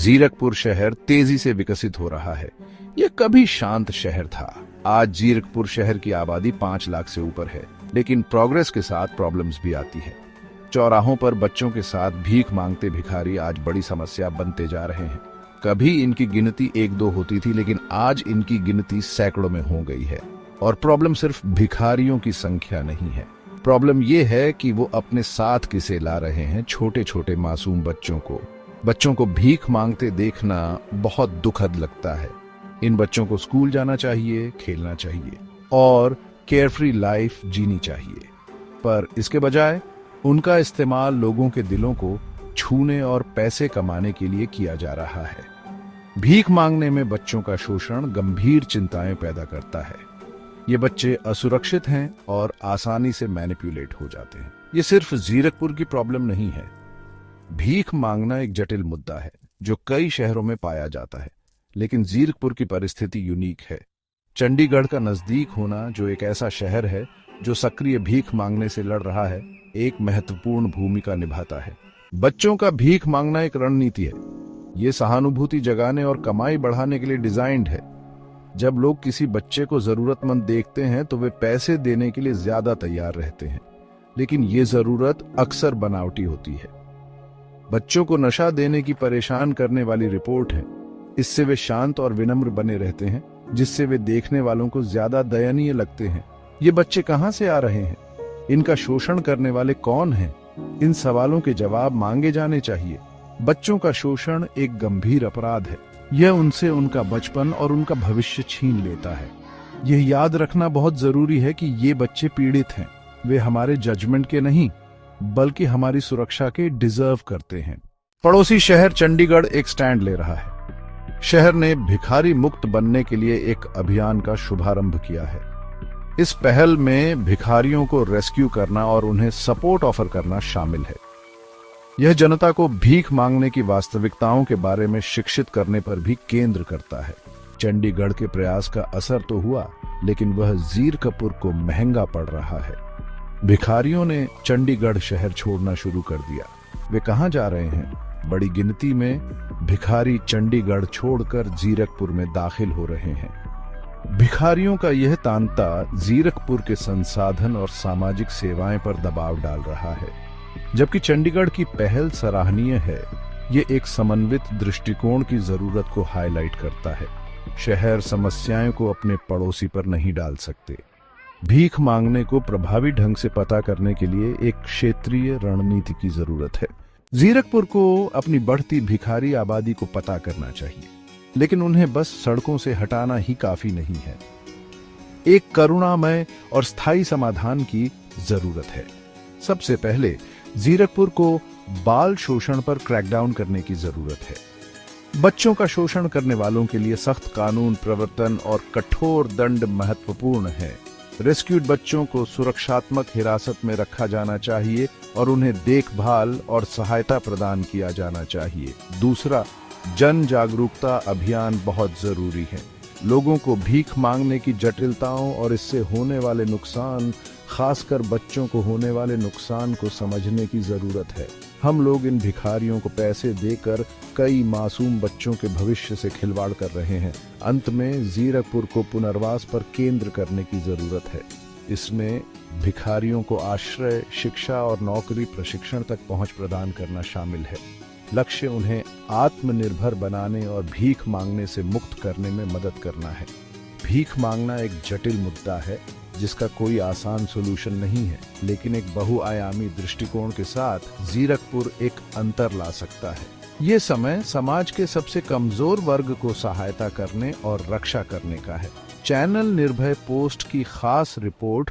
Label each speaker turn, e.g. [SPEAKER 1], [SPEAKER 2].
[SPEAKER 1] जीरकपुर शहर तेजी से विकसित हो रहा है। यह कभी शांत शहर था। आज जीरकपुर शहर की आबादी 5 लाख से ऊपर है, लेकिन प्रोग्रेस के साथ प्रॉब्लम्स भी आती है। चौराहों पर बच्चों के साथ भीख मांगते भिखारी आज बड़ी समस्या बनते जा रहे हैं। कभी इनकी गिनती 1-2 होती थी, लेकिन आज इनकी गिनती सैकड़ों में हो गई है। और प्रॉब्लम सिर्फ भिखारियों की संख्या नहीं है, प्रॉब्लम यह है कि वो अपने साथ किसे ला रहे हैं। छोटे छोटे मासूम बच्चों को भीख मांगते देखना बहुत दुखद लगता है। इन बच्चों को स्कूल जाना चाहिए, खेलना चाहिए और केयरफ्री लाइफ जीनी चाहिए, पर इसके बजाय उनका इस्तेमाल लोगों के दिलों को छूने और पैसे कमाने के लिए किया जा रहा है। भीख मांगने में बच्चों का शोषण गंभीर चिंताएं पैदा करता है। ये बच्चे असुरक्षित हैं और आसानी से मैनिपुलेट हो जाते हैं। ये सिर्फ जीरकपुर की प्रॉब्लम नहीं है। भीख मांगना एक जटिल मुद्दा है जो कई शहरों में पाया जाता है, लेकिन जीरकपुर की परिस्थिति यूनिक है। चंडीगढ़ का नजदीक होना, जो एक ऐसा शहर है जो सक्रिय भीख मांगने से लड़ रहा है, एक महत्वपूर्ण भूमिका निभाता है। बच्चों का भीख मांगना एक रणनीति है। ये सहानुभूति जगाने और कमाई बढ़ाने के लिए डिजाइंड है। जब लोग किसी बच्चे को जरूरतमंद देखते हैं तो वे पैसे देने के लिए ज्यादा तैयार रहते हैं, लेकिन ये जरूरत अक्सर बनावटी होती है। बच्चों को नशा देने की परेशान करने वाली रिपोर्ट है। इससे वे शांत और विनम्र बने रहते हैं, जिससे वे देखने वालों को ज्यादा दयनीय लगते हैं। ये बच्चे कहां से आ रहे हैं? इनका शोषण करने वाले कौन हैं? इन सवालों के जवाब मांगे जाने चाहिए। बच्चों का शोषण एक गंभीर अपराध है। यह उनसे उनका बचपन और उनका भविष्य छीन लेता है। यह याद रखना बहुत जरूरी है कि ये बच्चे पीड़ित हैं। वे हमारे जजमेंट के नहीं, बल्कि हमारी सुरक्षा के डिजर्व करते हैं। पड़ोसी शहर चंडीगढ़ एक स्टैंड ले रहा है। शहर ने भिखारी मुक्त बनने के लिए एक अभियान का शुभारंभ किया है। इस पहल में भिखारियों को रेस्क्यू करना और उन्हें सपोर्ट ऑफर करना शामिल है। यह जनता को भीख मांगने की वास्तविकताओं के बारे में शिक्षित करने पर भी केंद्र करता है। चंडीगढ़ के प्रयास का असर तो हुआ, लेकिन वह जीरकपुर को महंगा पड़ रहा है। भिखारियों ने चंडीगढ़ शहर छोड़ना शुरू कर दिया। वे कहां जा रहे हैं? बड़ी गिनती में भिखारी चंडीगढ़ छोड़कर जीरकपुर में दाखिल हो रहे हैं। भिखारियों का यह तांता जीरकपुर के संसाधन और सामाजिक सेवाएं पर दबाव डाल रहा है। जबकि चंडीगढ़ की पहल सराहनीय है, ये एक समन्वित दृष्टिकोण की जरूरत को हाईलाइट करता है। शहर समस्याओं को अपने पड़ोसी पर नहीं डाल सकते। भीख मांगने को प्रभावी ढंग से पता करने के लिए एक क्षेत्रीय रणनीति की जरूरत है। जीरकपुर को अपनी बढ़ती भिखारी आबादी को पता करना चाहिए, लेकिन उन्हें बस सड़कों से हटाना ही काफी नहीं है। एक करुणामय और स्थायी समाधान की जरूरत है। सबसे पहले जीरकपुर को बाल शोषण पर क्रैकडाउन करने की जरूरत है। बच्चों का शोषण करने वालों के लिए सख्त कानून प्रवर्तन और कठोर दंड महत्वपूर्ण है। रेस्क्यूड बच्चों को सुरक्षात्मक हिरासत में रखा जाना चाहिए और उन्हें देखभाल और सहायता प्रदान किया जाना चाहिए। दूसरा, जन जागरूकता अभियान बहुत जरूरी है। लोगों को भीख मांगने की जटिलताओं और इससे होने वाले नुकसान, खासकर बच्चों को होने वाले नुकसान को समझने की जरूरत है। हम लोग इन भिखारियों को पैसे देकर कई मासूम बच्चों के भविष्य से खिलवाड़ कर रहे हैं। अंत में जीरकपुर को पुनर्वास पर केंद्र करने की जरूरत है। इसमें भिखारियों को आश्रय, शिक्षा और नौकरी प्रशिक्षण तक पहुंच प्रदान करना शामिल है। लक्ष्य उन्हें आत्मनिर्भर बनाने और भीख मांगने से मुक्त करने में मदद करना है। भीख मांगना एक जटिल मुद्दा है जिसका कोई आसान सॉल्यूशन नहीं है, लेकिन एक बहुआयामी दृष्टिकोण के साथ जीरकपुर एक अंतर ला सकता है। ये समय समाज के सबसे कमजोर वर्ग को सहायता करने और रक्षा करने का है। चैनल निर्भय पोस्ट की खास रिपोर्ट